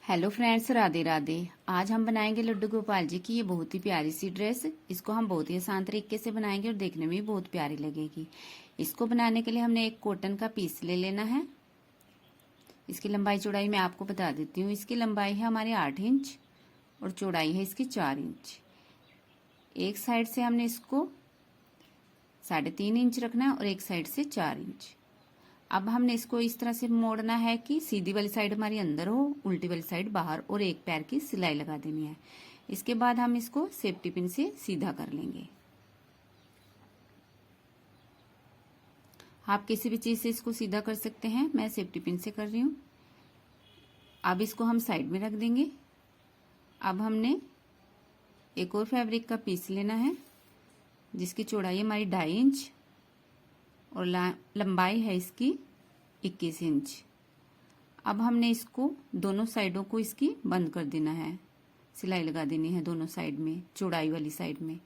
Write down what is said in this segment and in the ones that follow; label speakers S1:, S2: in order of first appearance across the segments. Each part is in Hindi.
S1: Hello friends, Radhe Radhe. आज हम बनाएंगे लड्डू गोपाल जी की ये बहुत ही प्यारी सी ड्रेस। इसको हम बहुत ही आसान तरीके से बनाएंगे और देखने में भी बहुत प्यारी लगेगी। इसको बनाने के लिए हमने एक कॉटन का पीस ले लेना है। इसकी लंबाई चौड़ाई मैं आपको बता देती हूँ। इसकी लंबाई है हमारी 8 इंच और चौड़ाई है इसकी 4 इंच। एक साइड से हमने इसको 3.5 इंच रखना है और एक साइड से 4 इंच। अब हमने इसको इस तरह से मोड़ना है कि सीधी वाली साइड हमारी अंदर हो, उल्टी वाली साइड बाहर, और एक पैर की सिलाई लगा देनी है। इसके बाद हम इसको सेफ्टी पिन से सीधा कर लेंगे। आप किसी भी चीज से इसको सीधा कर सकते हैं, मैं सेफ्टी पिन से कर रही हूं। अब इसको हम साइड में रख देंगे। अब हमने एक और फैब्रिक का पीस लेना है जिसकी चौड़ाई हमारी 2.5 इंच और लंबाई है इसकी 21 इंच। अब हमने इसको दोनों साइडों को इसकी बंद कर देना है, सिलाई लगा देनी है दोनों साइड में, चौड़ाई वाली साइड में।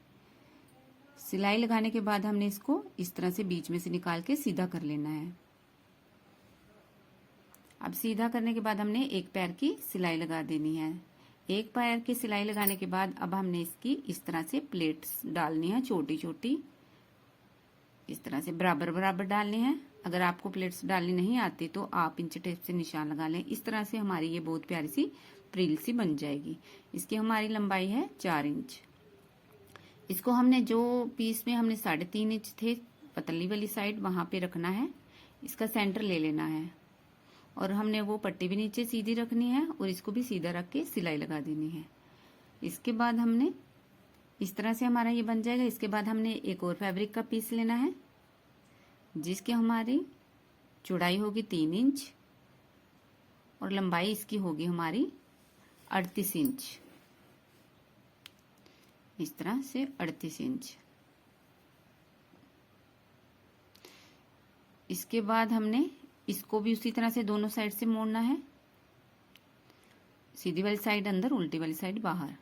S1: सिलाई लगाने के बाद हमने इसको इस तरह से बीच में से निकाल के सीधा कर लेना है। अब सीधा करने के बाद हमने एक पैर की सिलाई लगा देनी है। एक पैर की सिलाई लगाने के बाद अब हमने इसकी इस तरह से प्लेट्स डालनी है, छोटी छोटी इस तरह से बराबर बराबर डालनी है। अगर आपको प्लेट्स डालनी नहीं आती तो आप इंच टेप से निशान लगा लें। इस तरह से हमारी ये बहुत प्यारी सी फ्रिल सी बन जाएगी। इसकी हमारी लंबाई है 4 इंच। इसको हमने जो पीस में हमने 3.5 इंच थे पतली वाली साइड, वहां पे रखना है। इसका सेंटर ले लेना है और हमने वो पट्टी भी नीचे सीधी रखनी है और इसको भी सीधा रख के सिलाई लगा देनी है। इसके बाद हमने इस तरह से हमारा ये बन जाएगा। इसके बाद हमने एक और फैब्रिक का पीस लेना है जिसकी हमारी चौड़ाई होगी 3 इंच और लंबाई इसकी होगी हमारी 38 इंच। इस तरह से 38 इंच। इसके बाद हमने इसको भी उसी तरह से दोनों साइड से मोड़ना है। सीधी वाली साइड अंदर, उल्टी वाली साइड बाहर।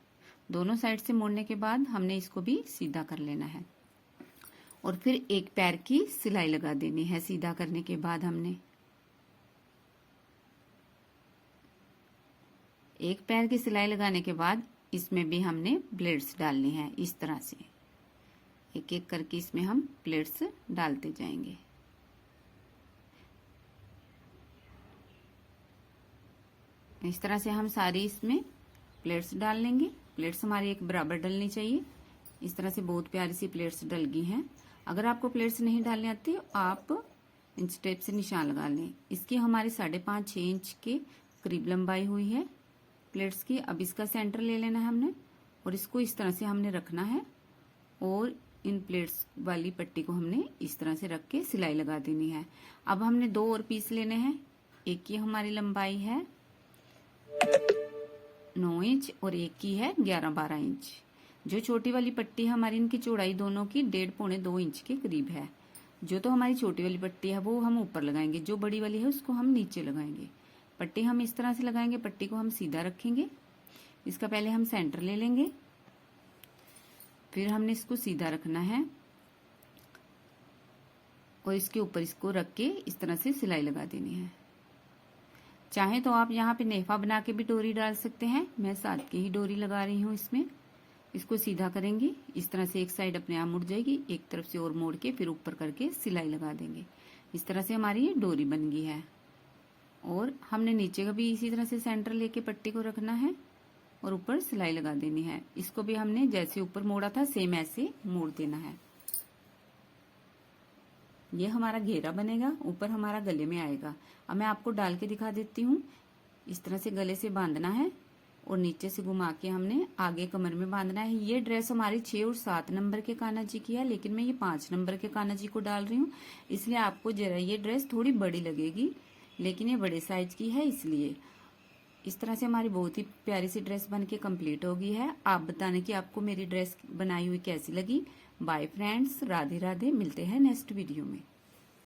S1: दोनों साइड से मोड़ने के बाद हमने इसको भी सीधा कर लेना है और फिर एक पैर की सिलाई लगा देनी है। सीधा करने के बाद हमने एक पैर की सिलाई लगाने के बाद इसमें भी हमने प्लेट्स डालनी है। इस तरह से एक एक करके इसमें हम प्लेट्स डालते जाएंगे। इस तरह से हम सारी इसमें प्लेट्स डाल लेंगे। प्लेट्स हमारी एक बराबर डलनी चाहिए। इस तरह से बहुत प्यारी सी प्लेट्स डल गई हैं। अगर आपको प्लेट्स नहीं डालनी आती आप इंच टेप से निशान लगा लें। इसकी हमारी 5.5-6 इंच के करीब लंबाई हुई है प्लेट्स की। अब इसका सेंटर ले लेना है हमने और इसको इस तरह से हमने रखना है और इन प्लेट्स वाली पट्टी को हमने इस तरह से रख के सिलाई लगा देनी है। अब हमने 2 और पीस लेने हैं। एक की हमारी लंबाई है 9 इंच और एक की है 11-12 इंच। जो छोटी वाली पट्टी है हमारी, इनकी चौड़ाई दोनों की 1.5-2 इंच के करीब है। जो तो हमारी छोटी वाली पट्टी है वो हम ऊपर लगाएंगे, जो बड़ी वाली है उसको हम नीचे लगाएंगे। पट्टी हम इस तरह से लगाएंगे, पट्टी को हम सीधा रखेंगे। इसका पहले हम सेंटर ले लेंगे, फिर हमने इसको सीधा रखना है और इसके ऊपर इसको रख के इस तरह से सिलाई लगा देनी है। चाहे तो आप यहाँ पे नेफा बना के भी डोरी डाल सकते हैं। मैं साथ की ही डोरी लगा रही हूँ इसमें। इसको सीधा करेंगे, इस तरह से एक साइड अपने आप मुड़ जाएगी, एक तरफ से और मोड़ के फिर ऊपर करके सिलाई लगा देंगे। इस तरह से हमारी ये डोरी बन गई है। और हमने नीचे का भी इसी तरह से सेंटर लेके पट्टी को रखना है और ऊपर सिलाई लगा देनी है। इसको भी हमने जैसे ऊपर मोड़ा था सेम ऐसे मोड़ देना है। ये हमारा घेरा बनेगा, ऊपर हमारा गले में आएगा। अब मैं आपको डाल के दिखा देती हूँ। इस तरह से गले से बांधना है और नीचे से घुमा के हमने आगे कमर में बांधना है। ये ड्रेस हमारी 6 और 7 नंबर के कान्हा जी की है, लेकिन मैं ये 5 नंबर के कान्हा जी को डाल रही हूँ, इसलिए आपको जरा ये ड्रेस थोड़ी बड़ी लगेगी, लेकिन ये बड़े साइज की है इसलिए। इस तरह से हमारी बहुत ही प्यारी सी ड्रेस बन के कम्प्लीट हो गई है। आप बताने कि आपको मेरी ड्रेस बनाई हुई कैसी लगी। Bye friends, Radhe Radhe. मिलते हैं नेक्स्ट वीडियो में।